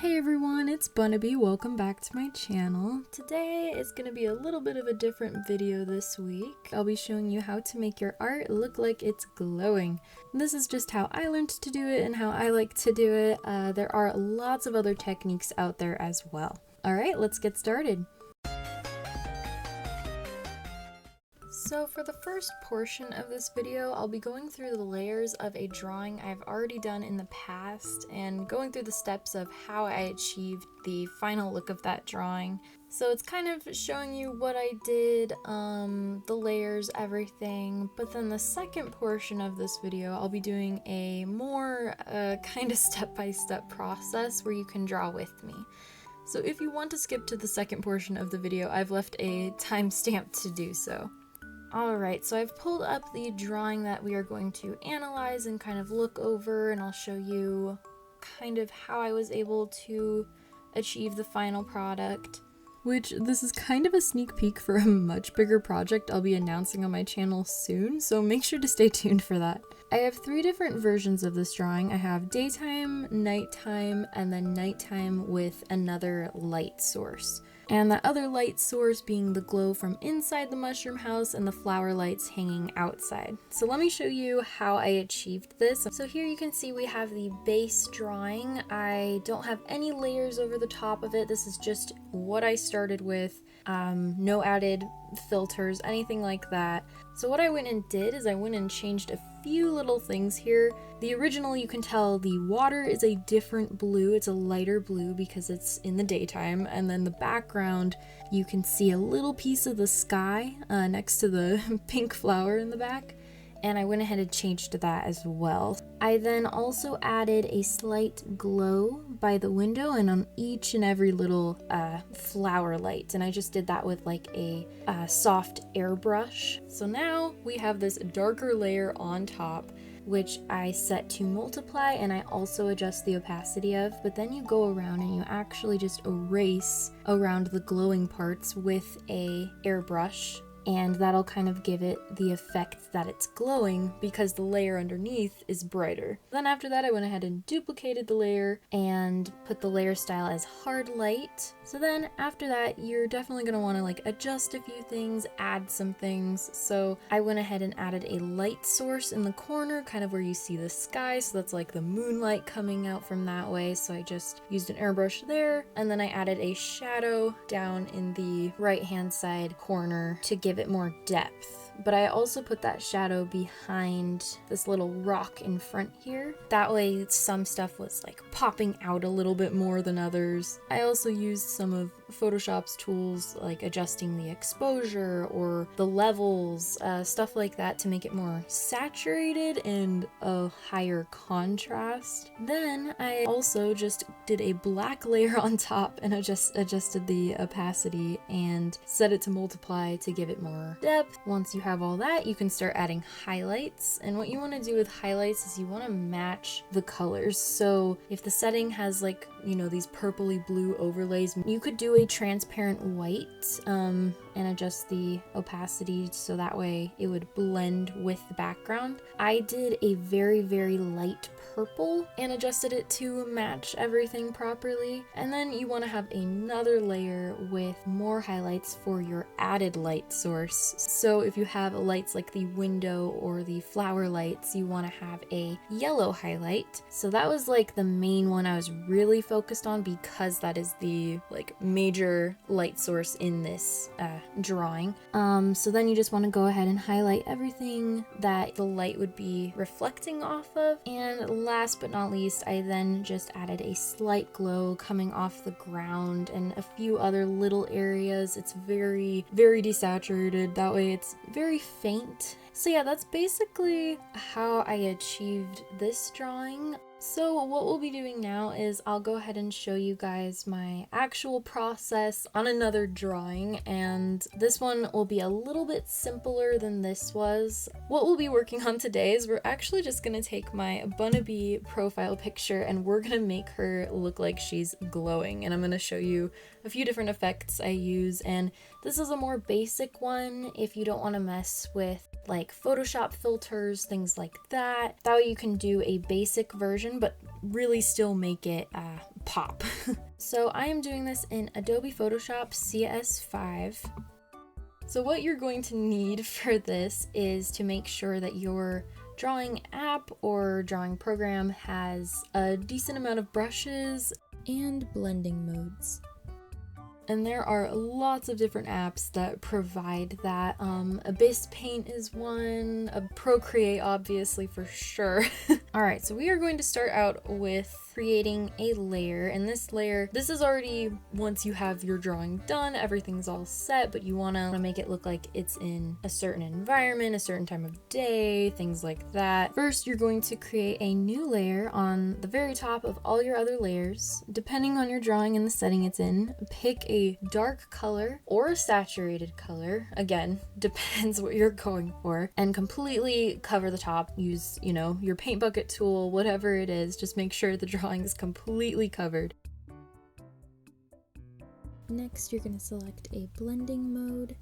Hey everyone, it's Bunnibi. Welcome back to my channel. Today is going to be a little bit of a different video this week. I'll be showing you how to make your art look like it's glowing. This is just how I learned to do it and how I like to do it. There are lots of other techniques out there as well. Alright, let's get started. So for the first portion of this video, I'll be going through the layers of a drawing I've already done in the past and going through the steps of how I achieved the final look of that drawing. So it's kind of showing you what I did, the layers, everything, but then the second portion of this video, I'll be doing a more kind of step-by-step process where you can draw with me. So if you want to skip to the second portion of the video, I've left a timestamp to do so. Alright, so I've pulled up the drawing that we are going to analyze and kind of look over, and I'll show you kind of how I was able to achieve the final product. Which, this is kind of a sneak peek for a much bigger project I'll be announcing on my channel soon, so make sure to stay tuned for that. I have three different versions of this drawing. I have daytime, nighttime, and then nighttime with another light source. And that other light source being the glow from inside the mushroom house and the flower lights hanging outside. So let me show you how I achieved this. So here you can see we have the base drawing. I don't have any layers over the top of it. This is just what I started with. No added filters, anything like that. So what I went and did is I went and changed a few little things here. The original, you can tell the water is a different blue. It's a lighter blue because it's in the daytime. And then the background, you can see a little piece of the sky next to the pink flower in the back. And I went ahead and changed that as well. I then also added a slight glow by the window and on each and every little flower light. And I just did that with like a soft airbrush. So now we have this darker layer on top, which I set to multiply, and I also adjust the opacity of, but then you go around and you actually just erase around the glowing parts with a airbrush. And that'll kind of give it the effect that it's glowing because the layer underneath is brighter. Then after that, I went ahead and duplicated the layer and put the layer style as hard light. So then after that, you're definitely going to want to like adjust a few things, add some things. So I went ahead and added a light source in the corner, kind of where you see the sky. So that's like the moonlight coming out from that way. So I just used an airbrush there. And then I added a shadow down in the right-hand side corner to give it more depth. But I also put that shadow behind this little rock in front here. That way some stuff was like popping out a little bit more than others. I also used some of Photoshop's tools like adjusting the exposure or the levels, stuff like that to make it more saturated and a higher contrast. Then I also just did a black layer on top and adjusted the opacity and set it to multiply to give it more depth. Once you have all that, you can start adding highlights. And what you want to do with highlights is you want to match the colors. So if the setting has like, you know, these purpley blue overlays, you could do a transparent white and adjust the opacity so that way it would blend with the background. I did a very, very light purple and adjusted it to match everything properly. And then you want to have another layer with more highlights for your added light source. So if you have lights like the window or the flower lights, you want to have a yellow highlight. So that was like the main one I was really focused on because that is the like major light source in this drawing. So then you just want to go ahead and highlight everything that the light would be reflecting off of. And last but not least, I then just added a slight glow coming off the ground and a few other little areas. It's very, very desaturated. That way it's very faint. So yeah, that's basically how I achieved this drawing. So what we'll be doing now is I'll go ahead and show you guys my actual process on another drawing, and this one will be a little bit simpler than this was. What we'll be working on today is we're actually just going to take my Bunnibi profile picture and we're going to make her look like she's glowing, and I'm going to show you a few different effects I use, and this is a more basic one if you don't want to mess with like Photoshop filters, things like that. That way you can do a basic version, but really still make it pop. So I am doing this in Adobe Photoshop CS5. So what you're going to need for this is to make sure that your drawing app or drawing program has a decent amount of brushes and blending modes. And there are lots of different apps that provide that. Abyss Paint is one, Procreate obviously for sure. All right, so we are going to start out with creating a layer, and this is already, once you have your drawing done, everything's all set, but you wanna make it look like it's in a certain environment, a certain time of day, things like that. First, you're going to create a new layer on the very top of all your other layers. Depending on your drawing and the setting it's in, pick a dark color or a saturated color, again, depends what you're going for, and completely cover the top. Use, your paint bucket tool, whatever it is, just make sure the drawing is completely covered. Next, you're going to select a blending mode.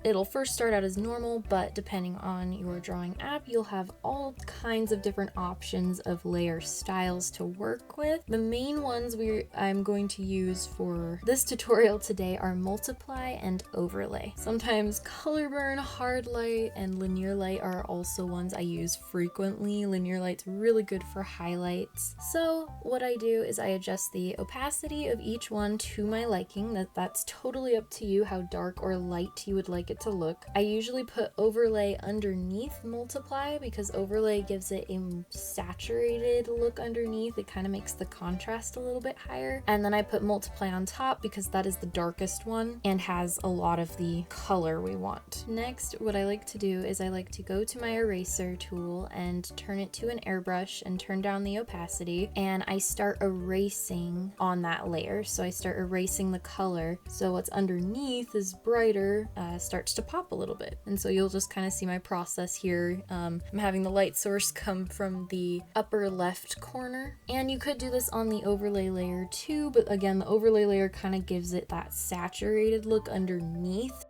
It'll first start out as normal, but depending on your drawing app, you'll have all kinds of different options of layer styles to work with. The main ones I'm going to use for this tutorial today are multiply and overlay. Sometimes color burn, hard light, and linear light are also ones I use frequently. Linear light's really good for highlights. So what I do is I adjust the opacity of each one to my liking. That's totally up to you how dark or light you would like it to look. I usually put overlay underneath multiply because overlay gives it a saturated look underneath. It kind of makes the contrast a little bit higher. And then I put multiply on top because that is the darkest one and has a lot of the color we want. Next, what I like to do is I like to go to my eraser tool and turn it to an airbrush and turn down the opacity, and I start erasing on that layer. So I start erasing the color, so what's underneath is brighter, starts to pop a little bit. And so you'll just kind of see my process here. I'm having the light source come from the upper left corner, and you could do this on the overlay layer too, but again, the overlay layer kind of gives it that saturated look underneath.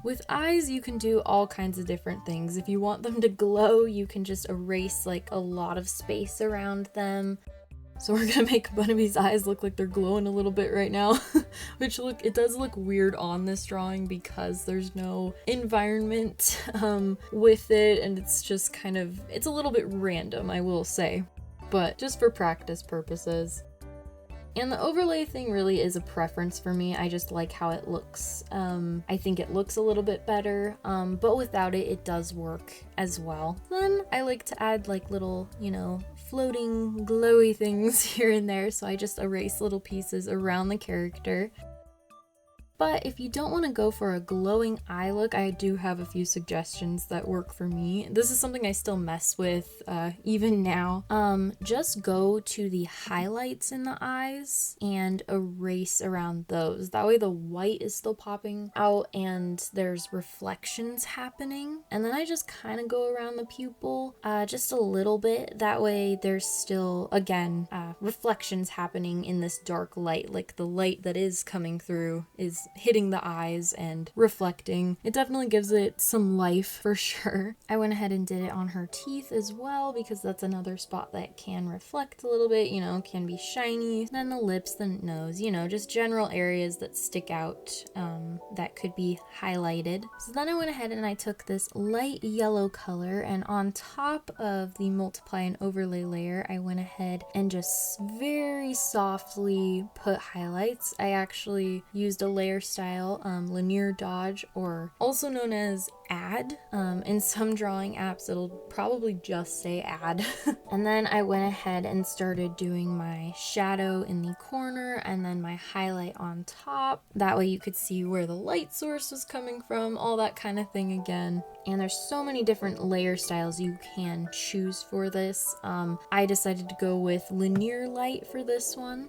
With eyes, you can do all kinds of different things. If you want them to glow, you can just erase like a lot of space around them. So we're gonna make Bunnibi's eyes look like they're glowing a little bit right now, which it does look weird on this drawing because there's no environment with it, and it's just it's a little bit random, I will say, but just for practice purposes. And the overlay thing really is a preference for me. I just like how it looks. I think it looks a little bit better, but without it, it does work as well. Then I like to add like little, floating glowy things here and there, so I just erase little pieces around the character. But if you don't want to go for a glowing eye look, I do have a few suggestions that work for me. This is something I still mess with even now. Just go to the highlights in the eyes and erase around those. That way the white is still popping out and there's reflections happening. And then I just kind of go around the pupil just a little bit. That way there's still, again, reflections happening in this dark light. Like the light that is coming through is hitting the eyes and reflecting. It definitely gives it some life for sure. I went ahead and did it on her teeth as well because that's another spot that can reflect a little bit, can be shiny. Then the lips, the nose, just general areas that stick out that could be highlighted. So then I went ahead and I took this light yellow color, and on top of the multiply and overlay layer, I went ahead and just very softly put highlights. I actually used a layer style, linear dodge, or also known as add. In some drawing apps it'll probably just say add. And then I went ahead and started doing my shadow in the corner and then my highlight on top. That way you could see where the light source was coming from, all that kind of thing again. And there's so many different layer styles you can choose for this. I decided to go with linear light for this one.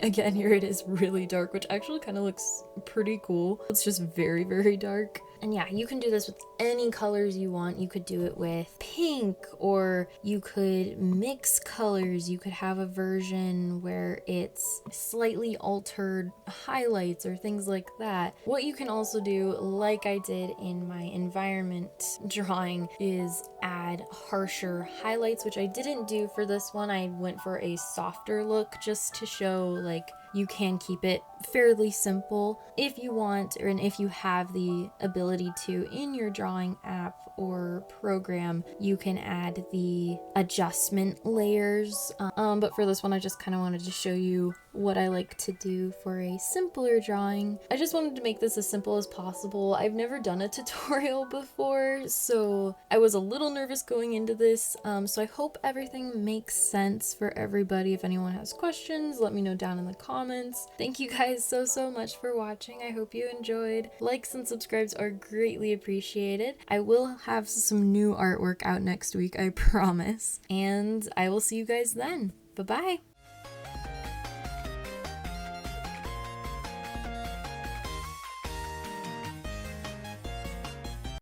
Again, here it is really dark, which actually kind of looks pretty cool. It's just very, very dark. And yeah, you can do this with any colors you want. You could do it with pink, or you could mix colors. You could have a version where it's slightly altered highlights or things like that. What you can also do, like I did in my environment drawing, is add harsher highlights, which I didn't do for this one. I went for a softer look just to show like you can keep it fairly simple if you want, and if you have the ability to in your drawing app or program. You can add the adjustment layers, but for this one I just kind of wanted to show you what I like to do for a simpler drawing. I just wanted to make this as simple as possible. I've never done a tutorial before, so I was a little nervous going into this, so I hope everything makes sense for everybody. If anyone has questions, let me know down in the comments. Thank you guys so much for watching. I hope you enjoyed. Likes and subscribes are greatly appreciated. I will have some new artwork out next week, I promise, and I will see you guys then. Bye-bye!